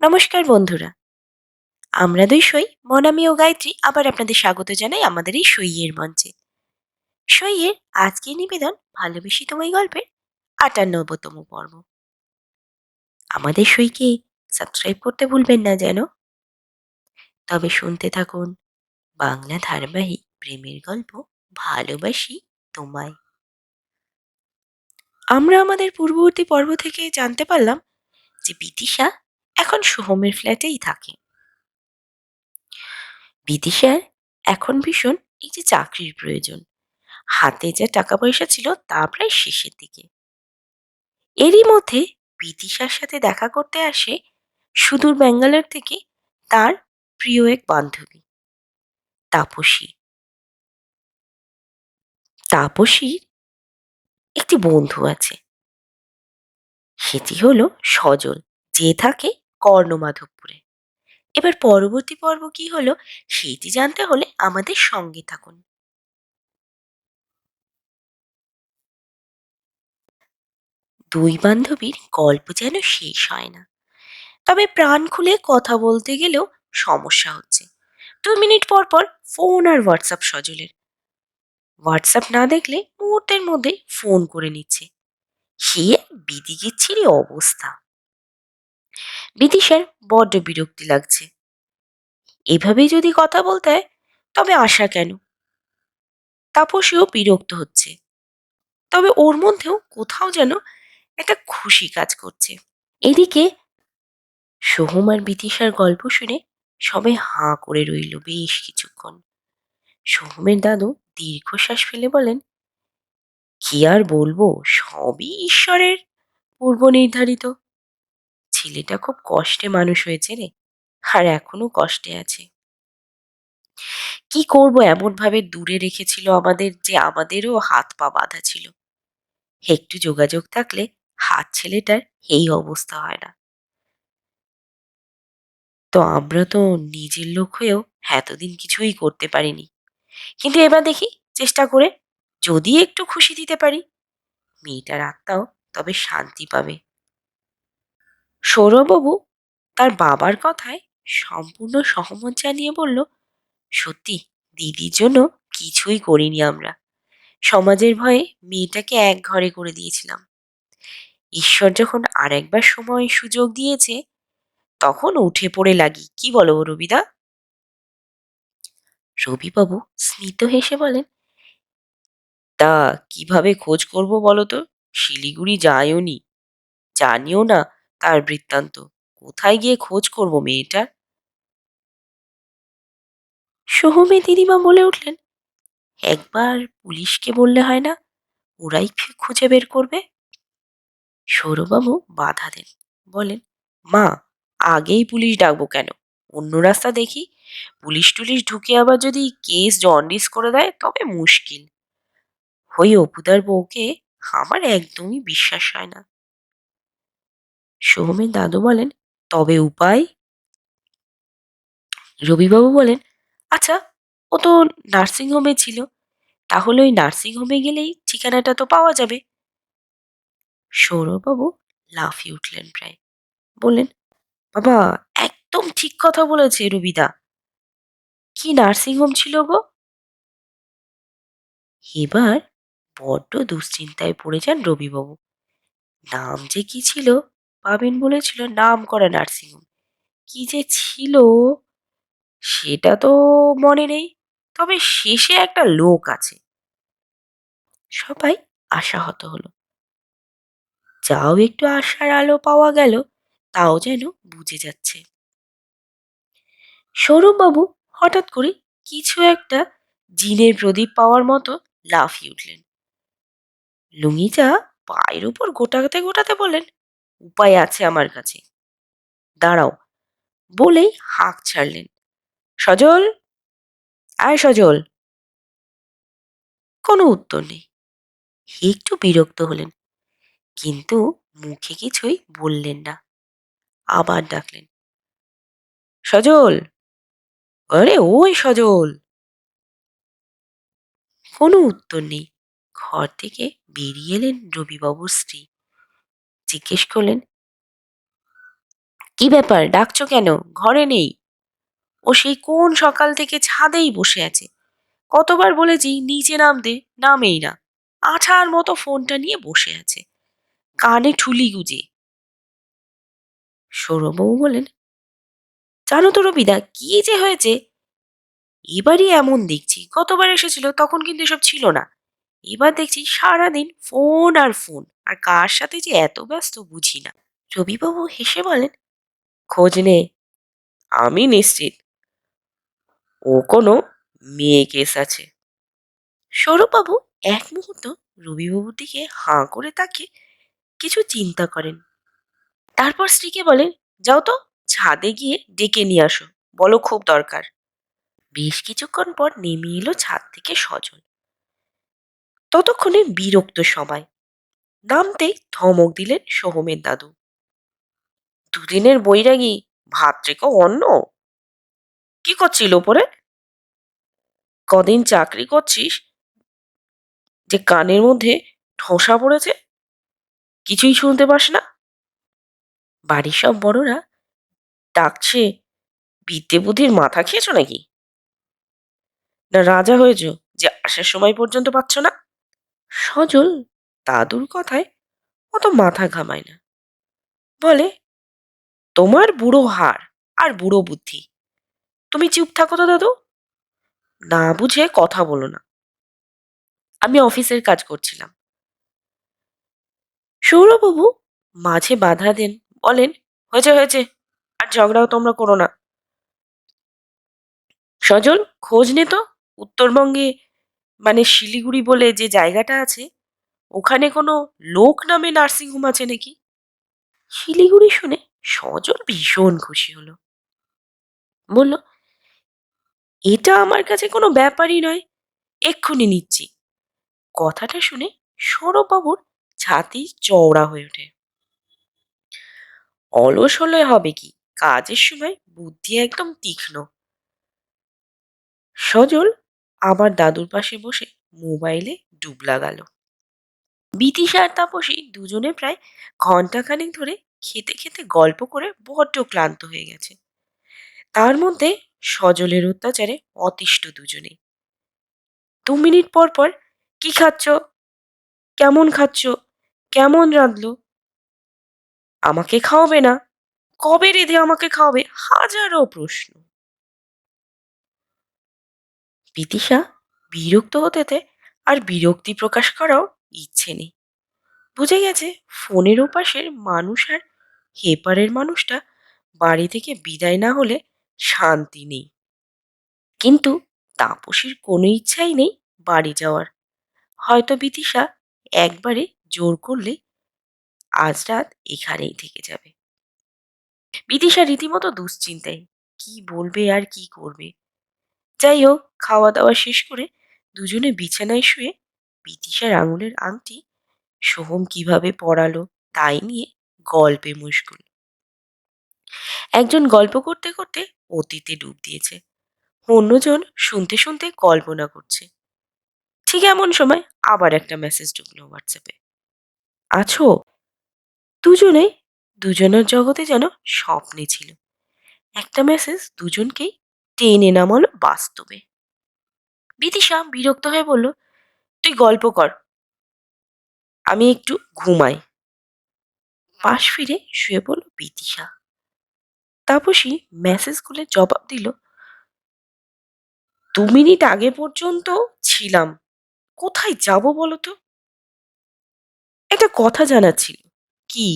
নমস্কার বন্ধুরা, আমরা দুই সই মনামি ও গায়ত্রী আবার আপনাদের স্বাগত জানাই আমাদের এই সইয়ের মঞ্চে। সইয়ের আজকের নিবেদন ভালোবেসি তোমায় গল্পের ৫৮তম পর্ব। আমাদের সইকে সাবস্ক্রাইব করতে ভুলবেন না যেন। তবে শুনতে থাকুন বাংলা ধারাবাহিক প্রেমের গল্প ভালোবাসি তোমায়। আমরা আমাদের পূর্ববর্তী পর্ব থেকে জানতে পারলাম যে বিদিশা এখন সোহমের ফ্ল্যাটেই থাকে। বিদিশার এখন ভীষণ একটি চাকরির প্রয়োজন। হাতে যা টাকা পয়সা ছিল তা প্রায় শেষের দিকে। এরই মধ্যে বিদিশার সাথে দেখা করতে আসে সুদূর ব্যাঙ্গালোর থেকে তার প্রিয় এক বান্ধবী তাপসী। তাপসীর একটি বন্ধু আছে, সেটি হলো সজল, যে থাকে কর্ণমাধবপুরে। এবার পরবর্তী পর্ব কি হলো সেটি জানতে হলে আমাদের সঙ্গে থাকুন। দুই বান্ধবীর গল্প যেন শেষ হয় না, তবে প্রাণ খুলে কথা বলতে গেলেও সমস্যা হচ্ছে। ২ মিনিট পর পর ফোন আর হোয়াটসঅ্যাপ সজলের। হোয়াটসঅ্যাপ না দেখলে মুহূর্তের মধ্যে ফোন করে নিচ্ছে। সে বিদিকিচ্ছিরি অবস্থা। বিদিশার বড্ড বিরক্তি লাগছে। এভাবেই যদি কথা বলতে হয় তবে আশা কেন? তাপসীও বিরক্ত হচ্ছে, তবে ওর মধ্যেও কোথাও যেন একটা খুশি কাজ করছে। এদিকে সোহম আর বিদিশার গল্প শুনে সবাই হাঁ করে রইল বেশ কিছুক্ষণ। সোহমের দাদু দীর্ঘশ্বাস ফেলে বলেন, কি আর বলবো, সবই ঈশ্বরের পূর্ব নির্ধারিত। ছেলেটা খুব কষ্টে মানুষ হয়েছে রে, আর এখনো কষ্টে আছে। কি করব, এমন ভাবে দূরে রেখেছিল আমাদের যে আমাদেরও হাত পা বাঁধা ছিল। একটু যোগাযোগ থাকলে হাত ছেলেটার এই অবস্থা হয় না। তো আমরা তো নিজের লোক হয়েও এতদিন কিছুই করতে পারিনি, কিন্তু এবার দেখি চেষ্টা করে যদি একটু খুশি দিতে পারি, মেয়েটার আত্মাও তবে শান্তি পাবে। সৌরভবাবু তার বাবার কথায় সম্পূর্ণ সহমত জানিয়ে বলল, সত্যি দিদির জন্য কিছুই করিনি আমরা। সমাজের ভয়ে মেয়েটাকে এক ঘরে করে দিয়েছিলাম। ঈশ্বর যখন আর একবার সময় সুযোগ দিয়েছে তখন উঠে পড়ে লাগি, কি বলো রবিদা? রবিবাবু স্মিত হেসে বলেন, তা কিভাবে খোঁজ করব বলো তো? শিলিগুড়ি যায়ওনি, জানিও না তার বৃত্তান্ত। কোথায় গিয়ে খোঁজ করব মেয়েটার? সোহমে দিদিমা বলে উঠলেন, একবার পুলিশকে বললে হয় না, ওরাই খুঁজে বের করবে। সৌরবাবু বাধা দেন, বলেন, মা, আগেই পুলিশ ডাকবো কেন? অন্য রাস্তা দেখি। পুলিশ টুলিশ ঢুকে আবার যদি কেস জন্ডিস করে দেয় তবে মুশকিল। ওই অপুদার বউকে আমার একদমই বিশ্বাস হয় না। সোহমের দাদু বলেন, তবে উপায়? রবিবাবু বলেন, আচ্ছা, ও তো নার্সিংহোমে ছিল, তাহলে ওই নার্সিংহোমে গেলেই ঠিকানাটা তো পাওয়া যাবে। সৌরভবাবু লাফিয়ে উঠলেন প্রায়, বললেন, বাবা, একদম ঠিক কথা বলেছে রবিদা। কি নার্সিংহোম ছিল গো? এবার বড্ড দুশ্চিন্তায় পড়ে যান রবিবাবু। নাম যে কি ছিল, পাবেন বলেছিল নাম করা নার্সিংহোম। কি যে ছিল সেটা তো মনে নেই, তবে শেষে একটা লোক আছে। সবাই আশাহত হলো। যাও একটু আশার আলো পাওয়া গেল, তাও যেন বুঝে যাচ্ছে। সৌরভবাবু হঠাৎ করে কিছু একটা জিনের প্রদীপ পাওয়ার মতো লাফিয়ে উঠলেন। লুঙ্গিটা পায়ের উপর গোটাতে গোটাতে বললেন, উপায় আছে আমার কাছে, দাঁড়াও। বলেই হাঁক ছাড়লেন, সজল, আয় সজল। কোনো উত্তর নেই। একটু বিরক্ত হলেন, কিন্তু মুখে কিছুই বললেন না। আবার ডাকলেন, সজল, আরে ওই সজল। কোনো উত্তর নেই। ঘর থেকে বেরিয়ে এলেন রবিবাবুর স্ত্রী। জিজ্ঞেস করলেন, কি ব্যাপার, ডাকছো কেন? ঘরে নেই। ও সেই কোন সকাল থেকে ছাদেই বসে আছে। কতবার বলেছি নিচে নামতে, নামেই না। আঠার মতো ফোনটা নিয়ে বসে আছে, কানে ঠুলি গুজে। সৌরভবাবু বলেন, জানো তো রবিদা, কি যে হয়েছে, এবারই এমন দেখছি। গতবার এসেছিল তখন কিন্তু এসব ছিল না। এবার দেখছি সারাদিন ফোন আর ফোন, আর কার সাথে যে এত ব্যস্ত বুঝি না। রবিবাবু হেসে বলেন, খোঁজ নে, আমি নিশ্চিত ও কোনো মেয়ে কেস আছে। সৌরভবাবু এক মুহূর্ত রবিবাবুর দিকে হাঁ করে তাকিয়ে কিছু চিন্তা করেন। তারপর স্ত্রীকে বলেন, যাও তো, ছাদে গিয়ে ডেকে নিয়ে আসো, বলো খুব দরকার। বেশ কিছুক্ষণ পর নেমে এলো ছাদ থেকে সজল। ততক্ষণে বিরক্ত সবাই। নামতেই ধমক দিলেন সোহমের দাদু, দুদিনের বৈরাগী, ভাত রেখো অন্য। কি করছিল ওপরে? কদিন চাকরি করছিস যে কানের মধ্যে ঠোসা পড়েছে, কিছুই শুনতে পাস না? বাড়ির সব বড়রা ডাকছে, বিদ্যে বুদ্ধির মাথা খেয়েছো নাকি? না রাজা হয়েছ যে আসার সময় পর্যন্ত পাচ্ছ না? সজল দাদুর কথায় অত মাথা ঘামায় না। বলে, তোমার বুড়ো হাড় আর বুড়ো বুদ্ধি, তুমি চুপ থাকো তো দাদু। না বুঝে কথা বলো না। আমি অফিসের কাজ করছিলাম। সৌরভবাবু মাঝে বাধা দেন, বলেন, হয়েছে হয়েছে, আর ঝগড়াও তোমরা করো না। সজল, খোঁজ নে তো, উত্তরবঙ্গে মানে শিলিগুড়ি বলে যে জায়গাটা আছে, ওখানে কোনো লোক নামে নার্সিংহোম আছে নাকি? শিলিগুড়ি শুনে সজল ভীষণ খুশি হলো। বলল, এটা আমার কাছে কোনো ব্যাপারই নয়, এক্ষুনি নিচ্ছি। কথাটা শুনে সৌরভবাবুর ছাতি চওড়া হয়ে ওঠে। অলস হলে হবে কি, কাজের সময় বুদ্ধি একদম তীক্ষ্ণ। সজল আবার দাদুর পাশে বসে মোবাইলে ডুব লাগাল। বিতিশা আর তাপসী দুজনে প্রায় ঘন্টাখানেক ধরে খেতে খেতে গল্প করে বড্ড ক্লান্ত হয়ে গেছে। তার মধ্যে সজলের অত্যাচারে অতিষ্ঠ দুজনে। 2 মিনিট পর পর, কি খাচ্ছ, কেমন খাচ্ছ, কেমন রাঁধলো, আমাকে খাওয়াবে না, কবে রেঁধে আমাকে খাওয়াবে, হাজারো প্রশ্ন। বিদিশা বিরক্ত হতেতে আর বিরক্তি প্রকাশ করাও ইচ্ছে নেই। বুঝে গেছে ফোনের ওপাশের মানুষ আর হেপারের মানুষটা বাড়ি থেকে বিদায় না হলে শান্তি নেই। কিন্তু তাপসীর কোনো ইচ্ছাই নেই বাড়ি যাওয়ার। হয়তো বিদিশা একবারে জোর করলে আজ রাত এখানেই থেকে যাবে। বিদিশা রীতিমতো দুশ্চিন্তায়, কি বলবে আর কি করবে। যাই হোক, খাওয়া দাওয়া শেষ করে দুজনে বিছানায় শুয়ে বিদিশার আঙুলের আংটি সোহম কিভাবে পরালো তাই নিয়ে গল্পে মশগুল। একজন গল্প করতে করতে অতীতে ডুব দিয়েছে, অন্যজন শুনতে শুনতে কল্পনা করছে। ঠিক এমন সময় আবার একটা মেসেজ ঢুকলো হোয়াটসঅ্যাপে, আছো? দুজনে দুজনের জগতে যেন স্বপ্নে ছিল। একটা মেসেজ দুজনকেই টেনে নামালো বাস্তবে। বিদিশা বিরক্ত হয়ে বলল, তুই গল্প কর, আমি একটু ঘুমাই। পাশ ফিরে শুয়ে পড়ল বিদিশা। তাপসী মেসেজ খুলে জবাব দিল, 2 মিনিট আগে পর্যন্ত ছিলাম, কোথায় যাব বলো তো? একটা কথা জানার ছিল। কি?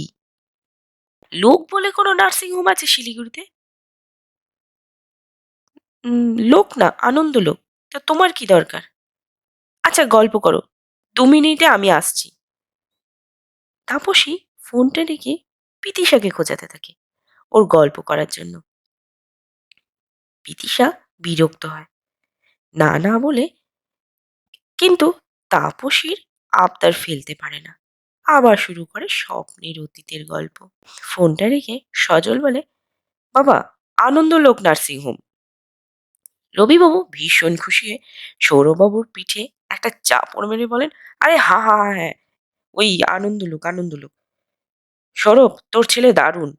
লোক বলে কোনো নার্সিং হোম আছে শিলিগুড়িতে? লোক না, আনন্দ লোক। তা তোমার কি দরকার? আচ্ছা গল্প করো, 2 মিনিটে আমি আসছি। তাপসী ফোনটা রেখে বিদিশাকে খোঁজাতে থাকে ওর গল্প করার জন্য। বিদিশা বিরক্ত হয়, না না বলে, কিন্তু তাপসীর আবদার ফেলতে পারে না। আবার শুরু করে স্বপ্নের অতীতের গল্প। ফোনটা রেখে সজল বলে, বাবা, আনন্দলোক নার্সিং হোম। রবিবাবু ভীষণ খুশি হয়ে সৌরভবাবুর পিঠে একটা চাপড় মেরে বলেন, আরে হা হা হা, হ্যাঁ, ওই আনন্দলোক আনন্দলোক। সৌরভ, তোর ছেলে দারুণ,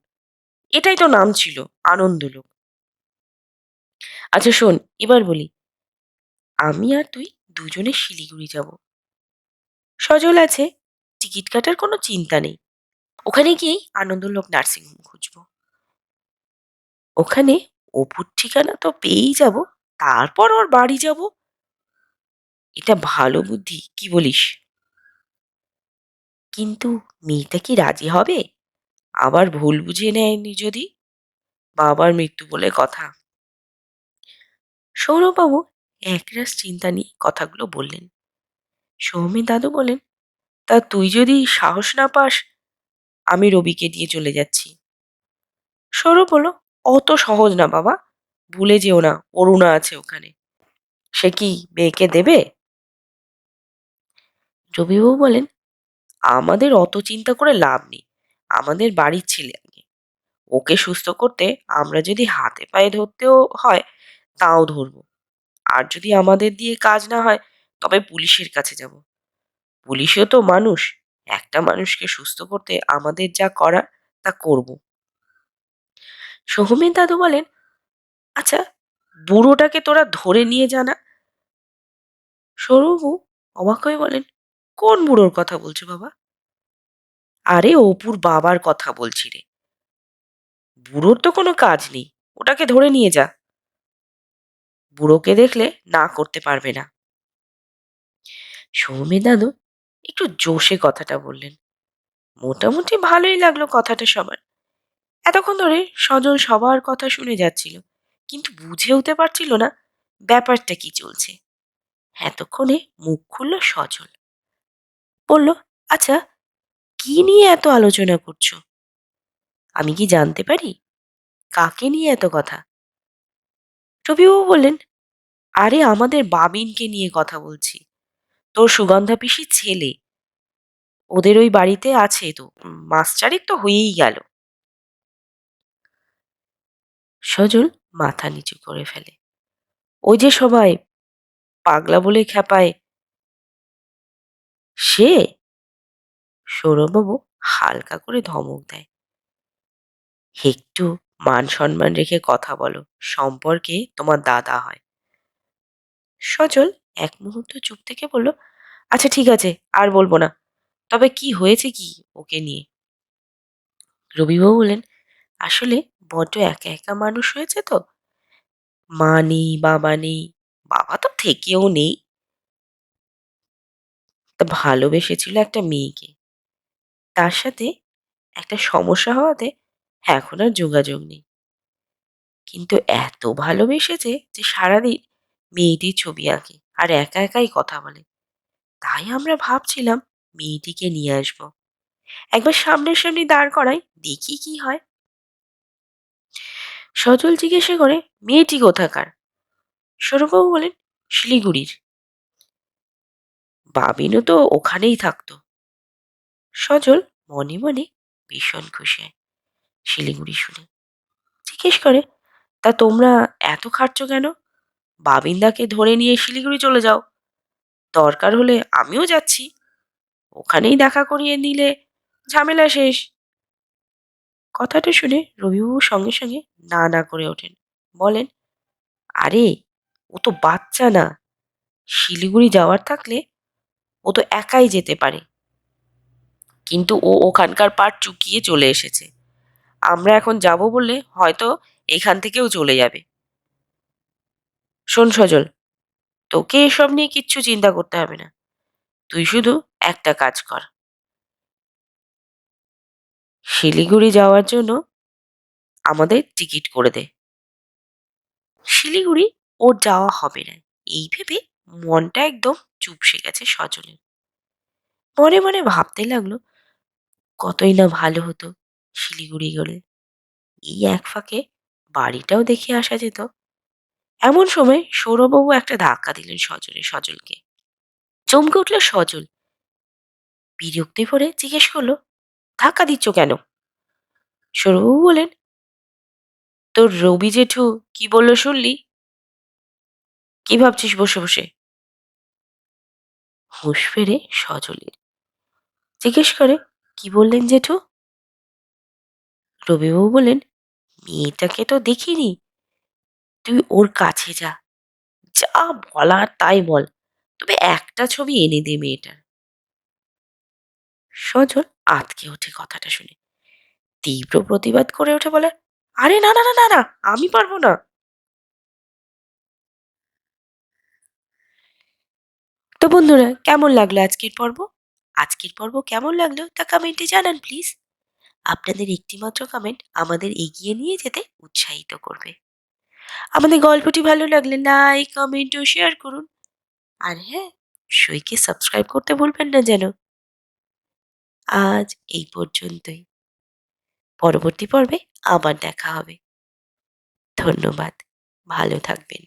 এটাই তো নাম ছিল, আনন্দলোক। আচ্ছা শোন, এবার বলি, আমি আর তুই দুজনে শিলিগুড়ি যাব। সজল আছে, টিকিট কাটার কোনো চিন্তা নেই। ওখানে গিয়েই আনন্দলোক নার্সিংহোম খুঁজবো। ওখানে অপুর ঠিকানা তো পেয়েই যাব, তারপর ওর বাড়ি যাব। এটা ভালো বুদ্ধি, কি বলিস? কিন্তু মেয়েটা কি রাজি হবে? আবার ভুল বুঝিয়ে নেয়নি যদি? বাবার মৃত্যু বলে কথা। সৌরভবাবু একরাশ চিন্তা নিয়ে কথাগুলো বললেন। সৌমের দাদু বলেন, তা তুই যদি সাহস না পাস, আমি রবিকে দিয়ে চলে যাচ্ছি। সৌরভ বলল, অত সহজ না বাবা, ভুলে যেও না অরুণা আছে ওখানে। সে কি মেয়েকে দেবে? রবিবাবু বলেন, আমাদের অত চিন্তা করে লাভ নেই, আমাদের বাড়ির ছেলে আগে। ওকে সুস্থ করতে আমরা যদি হাতে পায়ে ধরতেও হয় তাও ধরবো। আর যদি আমাদের দিয়ে কাজ না হয়, তবে পুলিশের কাছে যাব। পুলিশও তো মানুষ, একটা মানুষকে সুস্থ করতে আমাদের যা করার তা করব। সোহমের দাদু বলেন, আচ্ছা, বুড়োটাকে তোরা ধরে নিয়ে জানা। সৌরভবাবু অবাক হয়ে বলেন, কোন বুড়োর কথা বলছো বাবা? আরে অপুর বাবার কথা বলছি রে। বুড়োর তো কোনো কাজ নেই, ওটাকে ধরে নিয়ে যা। বুড়োকে দেখলে না করতে পারবে না। সৌমের দাদু একটু জোশে কথাটা বললেন। মোটামুটি ভালোই লাগলো কথাটা সবার। এতক্ষণ ধরে সজল সবার কথা শুনে যাচ্ছিল, কিন্তু বুঝে উঠতে পারছিল না ব্যাপারটা কি চলছে। এতক্ষণে মুখ খুলল সজল, বলল, আচ্ছা, কি নিয়ে এত আলোচনা করছো? আমি কি জানতে পারি কাকে নিয়ে এত কথা? রবিবাবু বললেন, আরে আমাদের বাবিনকে নিয়ে কথা বলছি, তোর সুগন্ধা পিসির ছেলে। ওদের ওই বাড়িতে আছে তো, মাস চারেক তো হয়েই গেল। সজল মাথা নিচু করে ফেলে। ওই যে সবাই পাগলা বলে খেপায়, সে? সৌরভবাবু হালকা করে ধমক দেয়, একটু মান সম্মান রেখে কথা বলো, সম্পর্কে তোমার দাদা হয়। সজল এক মুহূর্ত চুপ থেকে বলল, আচ্ছা ঠিক আছে, আর বলবো না। তবে কি হয়েছে কি ওকে নিয়ে? রবিবাবু বললেন, আসলে বড্ড একা একা মানুষ হয়েছে তো। মা নেই, বাবা নেই, বাবা তো থেকেও নেই। তা ভালোবেসেছিল একটা মেয়েকে, তার সাথে একটা সমস্যা হওয়াতে এখন আর যোগাযোগ নেই। কিন্তু এত ভালোবেসেছে যে সারাদিন মেয়েটির ছবি আঁকে আর একা একাই কথা বলে। তাই আমরা ভাবছিলাম মেয়েটিকে নিয়ে আসবো, একবার সামনাসামনি দাঁড় করাই, দেখি কি হয়। সজল জিজ্ঞাসা করে, মেয়েটি কোথাকার? সৌরভবাবু বলেন, শিলিগুড়ির। বাবিনও তো ওখানেই থাকতো। সজল মনে মনে ভীষণ খুশি হয় শিলিগুড়ি শুনে। জিজ্ঞেস করে, তা তোমরা এত খাটছো কেন? বাবিনদাকে ধরে নিয়ে শিলিগুড়ি চলে যাও, দরকার হলে আমিও যাচ্ছি, ওখানেই দেখা করিয়ে নিলে ঝামেলা শেষ। কথাটা শুনে রবিবাবু সঙ্গে সঙ্গে না না করে ওঠেন, বলেন, আরে ও তো বাচ্চা না, শিলিগুড়ি যাওয়ার থাকলে ও তো একাই যেতে পারে। কিন্তু ও ওখানকার পাট চুকিয়ে চলে এসেছে, আমরা এখন যাব বললে হয়তো এখান থেকেও চলে যাবে। শোন সজল, তোকে এসব নিয়ে কিচ্ছু চিন্তা করতে হবে না। তুই শুধু একটা কাজ কর, শিলিগুড়ি যাওয়ার জন্য আমাদের টিকিট করে দে। শিলিগুড়ি ওর যাওয়া হবে না, এই ভেবে মনটা একদম চুপসে গেছে সজলের। মনে মনে ভাবতে লাগলো, কতই না ভালো হতো শিলিগুড়ি গেলে, এই এক ফাঁকে বাড়িটাও দেখে আসা যেত। এমন সময় সৌরভবাবু একটা ধাক্কা দিলেন সজলকে। চমকে উঠল সজল, বিরক্তি ভরে জিজ্ঞেস করলো, ধাক্কা দিচ্ছ কেন? সৌরভবাবু বলেন, তোর রবি জেঠু কি বললো শুনলি? কি ভাবছিস বসে বসে? হুঁশ ফেরে সজলের, জিজ্ঞেস করে, কি বললেন জেঠু? রবিবাবু বলেন, মেয়েটাকে তো দেখিনি, তুই ওর কাছে যা, যা বলার তাই বল, তবে একটা ছবি এনে দে মেয়েটার। সজল আঁতকে ওঠে কথাটা শুনে, তীব্র প্রতিবাদ করে ওঠে, বলে, আরে না না না না না, আমি পারবো না। তো বন্ধুরা, কেমন লাগলো আজকের পর্ব? আজকের পর্ব কেমন লাগলো তা কমেন্টে জানান প্লিজ। আপনাদের একটিমাত্র কমেন্ট আমাদের এগিয়ে নিয়ে যেতে উৎসাহিত করবে। আমাদের গল্পটি ভালো লাগলে লাইক, কমেন্ট ও শেয়ার করুন। আর হ্যাঁ, সইকে সাবস্ক্রাইব করতে ভুলবেন না যেন। আজ এই পর্যন্তই। পরবর্তী পর্বে আবার দেখা হবে। ধন্যবাদ। ভালো থাকবেন।